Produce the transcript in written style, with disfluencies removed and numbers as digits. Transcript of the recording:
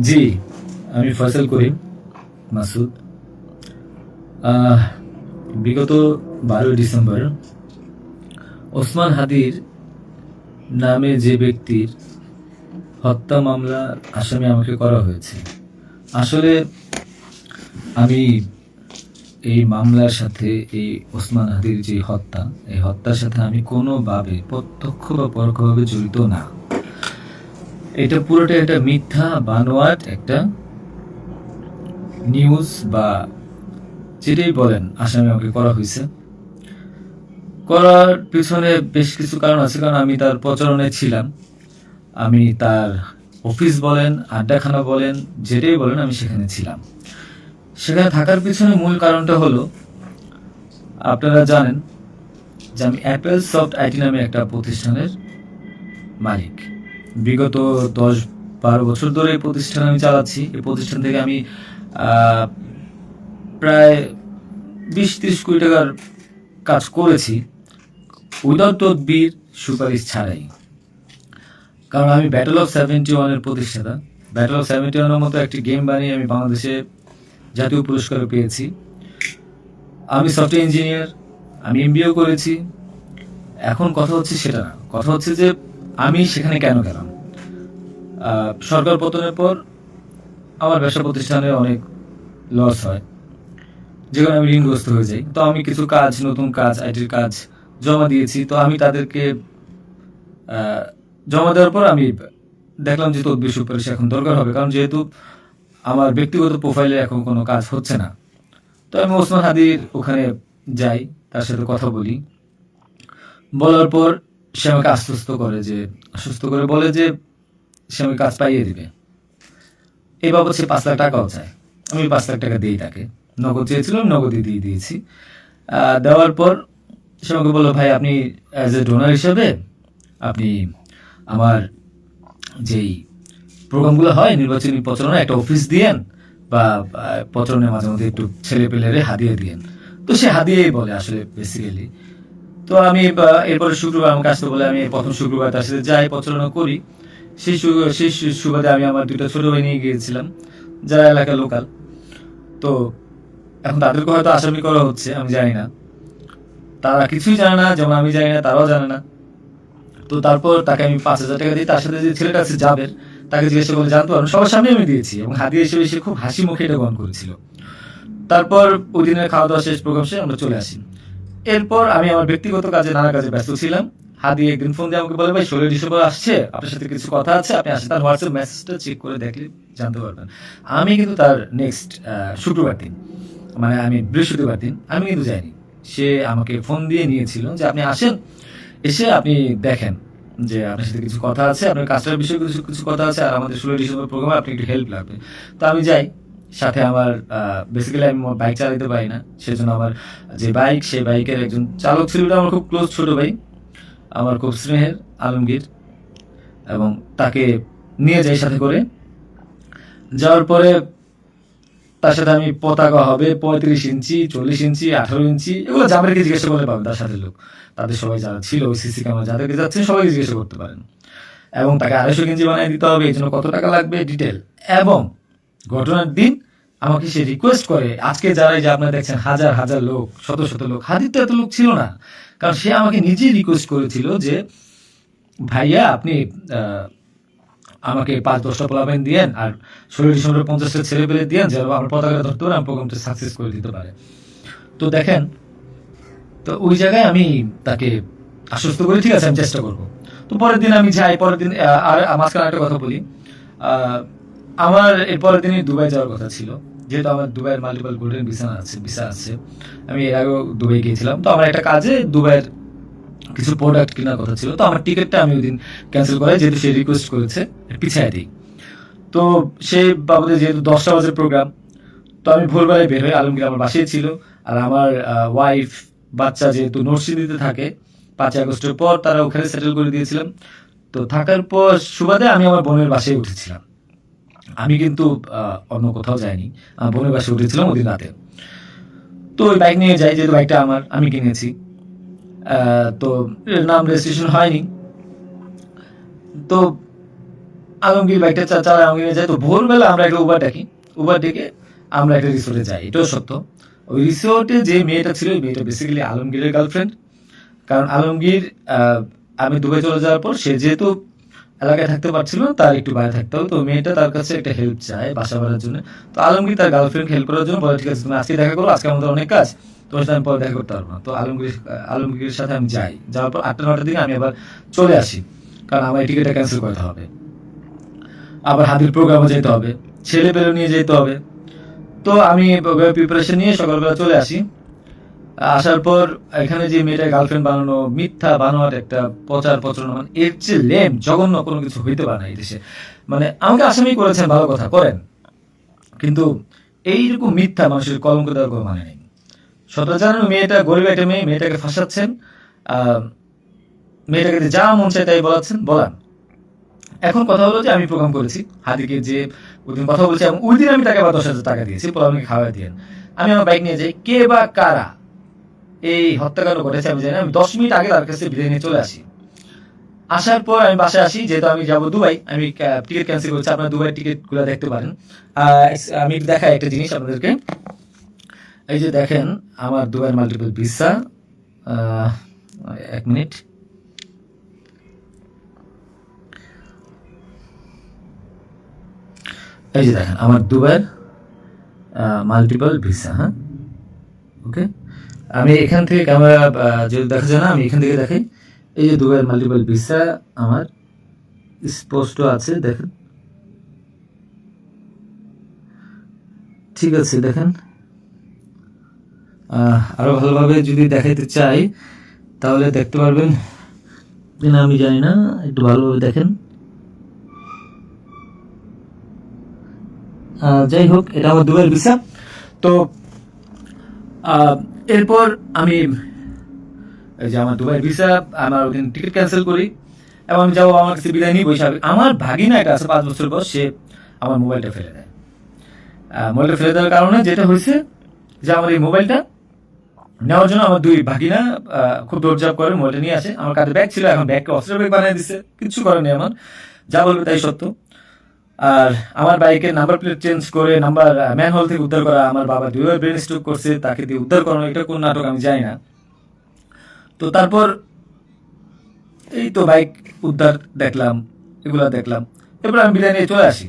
জি, আমি ফয়সাল করিম মাসুদ। আহ, বিগত 12 ডিসেম্বর ওসমান হাদির নামে যে ব্যক্তির হত্যা মামলার আসামি আমাকে করা হয়েছে, আসলে আমি এই মামলার সাথে, এই ওসমান হাদির যে হত্যা, এই হত্যার সাথে আমি কোনোভাবে প্রত্যক্ষ বা পরোক্ষভাবে জড়িত না। এটা পুরোটা একটা মিথ্যা বানোয়াট একটা নিউজ বা যেটাই বলেন আসামি আমাকে করা হয়েছে। করার পিছনে বেশ কিছু কারণ আছে, কারণ আমি তার প্রচারণায় ছিলাম। আমি তার অফিস বলেন, আড্ডাখানা বলেন, যেটাই বলেন, আমি সেখানে ছিলাম। সেখানে থাকার পিছনে মূল কারণটা হলো, আপনারা জানেন যে আমি অ্যাপেল সফট আইটি নামে একটা প্রতিষ্ঠানের মালিক। বিগত 10-12 বছর ধরে এই প্রতিষ্ঠান আমি চালাচ্ছি। এই প্রতিষ্ঠান থেকে আমি প্রায় 20-30 কোটি টাকার কাজ করেছি, উইদাউট তদবির, সুপারিশ ছাড়াই। কারণ আমি ব্যাটল অফ 71-এর প্রতিষ্ঠাতা। ব্যাটল অফ 71-এর মতো একটি গেম বানিয়ে আমি বাংলাদেশে জাতীয় পুরস্কার পেয়েছি। আমি সফটওয়্যার ইঞ্জিনিয়ার, আমি এমবিএ করেছি। এখন কথা হচ্ছে সেটা না, কথা হচ্ছে যে আমি সেখানে কেন গেলাম। সরকার পতনের পর আমার ব্যবসা প্রতিষ্ঠানে অনেক লস হয়, যেখানে আমি ঋণগ্রস্ত হয়ে যাই। তো আমি কিছু কাজ, নতুন কাজ, আইটির কাজ জমা দিয়েছি। তো আমি তাদেরকে জমা দেওয়ার পর আমি দেখলাম যে তদবির সুপারিশ এখন দরকার হবে, কারণ যেহেতু আমার ব্যক্তিগত প্রোফাইলে এখন কোনো কাজ হচ্ছে না। তো আমি ওসমান হাদির ওখানে যাই, তার সাথে কথা বলি। বলার পর সে আমাকে আশ্বস্ত করে বলে যে সে আমাকে কাজ পাইয়ে দিবে। এই বাবদ সে 5 লাখ টাকাও চায়। আমি 5 লাখ টাকা দিই তাকে। নগদ চেয়েছিলাম, নগদই দিয়ে দিয়েছি। দেওয়ার পর সে আমাকে বললো, ভাই আপনি অ্যাজ এ ডোনার হিসাবে আপনি আমার যেই প্রোগ্রামগুলো হয় নির্বাচনী প্রচারণা, একটা অফিস দিয়েন, বা প্রচারণায় মাঝে মধ্যে একটু ছেলে পেলেরে হাদিয়ে দিয়েন। তো সে হাদিয়েই বলে আসলে বেসিক্যালি। তো আমি এরপরে শুক্রবার আমাকে আসতে বলে, আমি প্রথম শুক্রবার তার সাথে যাই, প্রচারণা করি। সেই সুবাদে আমি আমার 2টা ছোট ভাই নিয়ে গিয়েছিলাম, যারা এলাকার লোকাল। তো এখন তাদেরকে হয়তো আসামি করা হচ্ছে, আমি জানি না। তারা কিছুই জানে না, যেমন আমি জানি না, তারাও জানে না। তো তারপর তাকে আমি 5,000 টাকা দিই। তার সাথে যে ছেলেটা আছে জাবের, তাকে জিজ্ঞাসা করলে জানতে পারবেন, সবার সামনে আমি দিয়েছি, এবং হাদিয়া হিসেবে সে খুব হাসি মুখে এটা গ্রহণ করেছিল। তারপর ওই দিনের খাওয়া দাওয়া শেষ, প্রোগ্রাম শেষ, আমরা চলে আসি। এরপর আমি আমার ব্যক্তিগত কাজে, নানা কাজে ব্যস্ত ছিলাম। হাদি একদিন ফোন দিয়ে আমাকে বলে, ভাই 16 ডিসেম্বর আসছে, আপনার সাথে কিছু কথা আছে, আপনি আসেন। তার হোয়াটসঅ্যাপ মেসেজটা চেক করে দেখলে জানতে পারবেন। আমি কিন্তু তার নেক্সট শুক্রবার দিন, মানে আমি বৃহস্পতিবার দিন, আমি কিন্তু যাইনি। সে আমাকে ফোন দিয়ে নিয়েছিল যে আপনি আসেন, এসে আপনি দেখেন যে আপনার সাথে কিছু কথা আছে, আপনার কাজটার বিষয়ে কিছু কিছু কথা আছে, আর আমাদের 16 ডিসেম্বর প্রোগ্রামে আপনি একটু হেল্প লাগবে। তো আমি যাই। সাথে আমার বেসিক্যালি আমি বাইক চালাতে পারি না, সেজন্য আমার যে বাইক, সেই বাইকের একজন চালক ছিল, আমার খুব ক্লোজ ছোট ভাই, আমার খুব স্নেহের, আলমগীর। এবং তাকে নিয়ে যাই সাথে করে। যাওয়ার পরে তার সাথে আমি, পতাকা হবে 35 ইঞ্চি, 40 ইঞ্চি, 18 ইঞ্চি, এগুলো জামেরকে জিজ্ঞাসা করলে পাবেন। তার সাথে লোক, তাদের সবাই যারা ছিল ওই সিসি ক্যামেরা যাদেরকে যাচ্ছেন সবাই জিজ্ঞাসা করতে পারেন। এবং তাকে 250 গেঞ্জি বানিয়ে দিতে হবে, এই জন্য কত টাকা লাগবে ডিটেল। এবং ঘটনার দিন আমাকে সে রিকোয়েস্ট করে, আজকে যারা যে আপনারা দেখছেন হাজার হাজার লোক, শত শত লোক, হাদির তো এত লোক ছিল না, কারণ সে আমাকে নিজেই রিকোয়েস্ট করেছিল যে ভাইয়া আপনি আমাকে 5-10টা পোলাপাইন দিয়েন, আর 16 ডিসেম্বর 50টা ছেলে পেলে দিয়েন, যেন আমার পতাকা ধরতে পারে, আমার প্রোগ্রামটা সাকসেস করে দিতে পারে। তো দেখেন, তো ওই জায়গায় আমি তাকে আশ্বস্ত করি, ঠিক আছে আমি চেষ্টা করব। তো পরের দিন আমি যাই। পরের দিন আর মাঝখানে একটা কথা বলি, আমার এর পরের দিনই দুবাই যাওয়ার কথা ছিল। যেহেতু আমার দুবাইয়ের মাল্টিপল গোল্ডেন ভিসা আছে, আমি এর আগেও দুবাই গিয়েছিলাম। তো আমার একটা কাজে দুবাইয়ের কিছু প্রোডাক্ট কেনার কথা ছিল। তো আমার টিকিটটা আমি ওই দিন ক্যান্সেল করাই, যেহেতু সে রিকোয়েস্ট করেছে, পিছিয়ে দিই। তো সেই বাবদে যেহেতু 10টা বাজে প্রোগ্রাম, তো আমি ভোরবেলায় বের হই। আলমগীর আমার বাসায় ছিল, আর আমার ওয়াইফ, বাচ্চা যেহেতু নরসিংদীতে থাকে, 5ই আগস্টের পর তারা ওখানে সেটেল করে দিয়েছিলাম। তো থাকার পর সুবাদে আমি আমার বোনের বাসায় উঠেছিলাম। আমি কিন্তু অন্য কোথাও যাইনি, আমার বোনের বাসায় উঠেছিলাম ওদিন রাতে। তো ওই বাইক নিয়ে যাই, যেহেতু বাইকটা আমার, আমি কিনেছি। তো এর নাম রেজিস্ট্রেশন হয়নি। তো আলমগীর বাইকটা চালায় আলমগীর যাই। তো ভোরবেলা আমরা একটা উবার ডেকে আমরা একটা রিসোর্টে যাই, এটাও সত্য। ওই রিসোর্টে যে মেয়েটা ছিল, ওই মেয়েটা বেসিক্যালি আলমগীরের গার্লফ্রেন্ড। কারণ আলমগীর আমি দুবাই চলে যাওয়ার পর সে যেহেতু এলাকায় থাকতে পারছিল না, তার একটু বাইরে থাকতে হবে। তো মেয়েটা তার কাছে একটা হেল্প চায় বাসা ভাড়ার জন্য। তো আলমগীর তার গার্লফ্রেন্ড হেল্প করার জন্য বলে, ঠিক আছে তুমি আজকে দেখা করো, আজকে আমাদের অনেক কাজ, তোমার সাথে আমি পরে দেখা করতে পারবো না। তো আলমগীরের সাথে আমি যাই, যাওয়ার পর 8টা-9টার দিকে আমি আবার চলে আসি, কারণ আমার এই টিকিটটা ক্যান্সেল করতে হবে। আবার হাতির প্রোগ্রামে যেতে হবে, ছেলে পেলে নিয়ে যেতে হবে। তো আমি প্রিপারেশন নিয়ে সকালবেলা চলে আসি। আসার পর এখানে যে মেয়েটা গার্লফ্রেন্ড বানানো, মিথ্যা বানোয়ার একটা প্রচারণা, মানে এর চেয়ে লেম জঘন্য কোনো কিছু হইতে পারে না এই দেশে। মানে আমাকে আসামি করেছেন, ভালো কথা করেন, কিন্তু এইরকম মিথ্যা মানুষের কলঙ্ক দেওয়ার কোনো মানে নেই। সতেরো জানেন মেয়েটা গরিব একটা মেয়ে, মেয়েটাকে ফাঁসাচ্ছেন, মেয়েটাকে যা মন চায় তাই বলান। এখন কথা হলো যে আমি প্রোগ্রাম করেছি হাদিকে, যে ওই দিন কথা বলছি, এবং ওই দিন আমি তাকে আবার 10,000 টাকা দিয়েছি, পরে আমাকে খাওয়া দিয়ে। আমি আমার বাইক নিয়ে যাই, কে বা কারা এই হত্যাকাণ্ড ঘটেছে আমি জানি না। আমি 10 মিনিট আগে তার কাছে বিদায় নিয়ে চলে আসি। আসার পর আমি বাসায় আসি, যেহেতু আমি যাবো দুবাই, আমি টিকিট ক্যান্সেল করছি। আপনারা দুবাই টিকিটগুলো দেখতে পারেন। আমি দেখাই একটা জিনিস আপনাদেরকে। এই যে দেখেন আমার দুবাইয়ের মাল্টিপল ভিসা। 1 মিনিট। এই যে দেখেন আমার দুবাইয়ের মাল্টিপল ভিসা। হ্যাঁ, ওকে। আমি এখান থেকে ক্যামেরা যদি দেখা যায় না, আমি এখান থেকে দেখাই। এই যে দুবাইয়ের মাল্টিপল ভিসা আমার স্পষ্ট আছে, দেখেন। ঠিক আছে, দেখেন। আরো ভালোভাবে যদি দেখাইতে চাই তাহলে দেখতে পারবেন কিনা আমি জানি না, একটু ভালোভাবে দেখেন। যাই হোক, এটা আমার দুবাইয়ের ভিসা। তো এরপর আমি এই যে আমার দুবাইয়ের ভিসা, আমার ওখানে টিকিট ক্যান্সেল করি এবং আমি যাবো, আমার কাছে বিদায় নিই বৈশাখ। আমার ভাগিনা একটা আছে 5 বছর বয়স, সে আমার মোবাইলটা ফেলে দেয়। মোবাইলটা ফেলে দেওয়ার কারণে যেটা হয়েছে যে আমার এই মোবাইলটা নেওয়ার জন্য আমার 2 ভাগিনা খুব দৌড়ঝাঁপ করে মোবাইলটা নিয়ে আসে। আমার কাছে ব্যাগ ছিল, এখন ব্যাগকে অস্ত্রের ব্যাগ বানিয়ে দিচ্ছে, কিচ্ছু করেনি আমার, যা বলবে তাই সত্য। আর আমার বাইকের নাম্বার প্লেট চেঞ্জ করে নাম্বার ম্যানহোল থেকে উদ্ধার করা, আমার বাবা 2বার ব্রেন স্ট্রোক করছে, তাকে দিয়ে উদ্ধার করানো, এটা কোন নাটক আমি জানি না। তো তারপর এই তো বাইক উদ্ধার দেখলাম, এগুলা দেখলাম, এরপর আমি বিদায় নিয়ে চলে আসি।